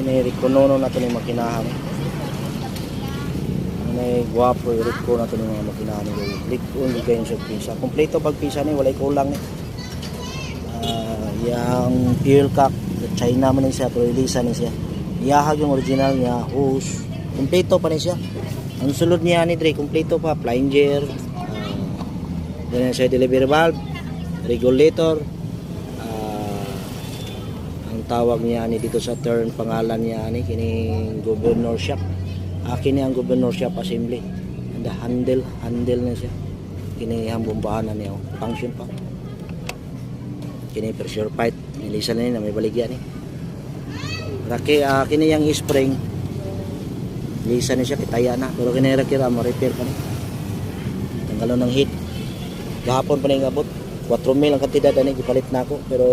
ini rikonono na to ni makinahan. May guwapo riko na to ni mga makinahan ni click on gayon sa pisa. Kompleto pag pisa ni walay kulang ni. Yang fuel cap China man ni siya pero ilisa ni siya. Iyahag yung original niya, hose, kompleto pa ni siya. Ang sulod niya ni Dre, kompleto pa, flanger, ganyan siya delivery valve, regulator, ang tawag niya ni dito sa turn, pangalan niya ni kining governor shop. Akin ni ang governor shop assembly. And the handle na siya. Kini ang bombahan na niya, function pa. Kini pressure pipe, nilisa na niya, may baligyan ni. Raki, kini yang spring lisa na siya, kitaya na pero kinirakira, ma-repair pa ni tanggalon ng heat gahapon pa na yung abot 4 mil ang kantidad na ipalit na ako pero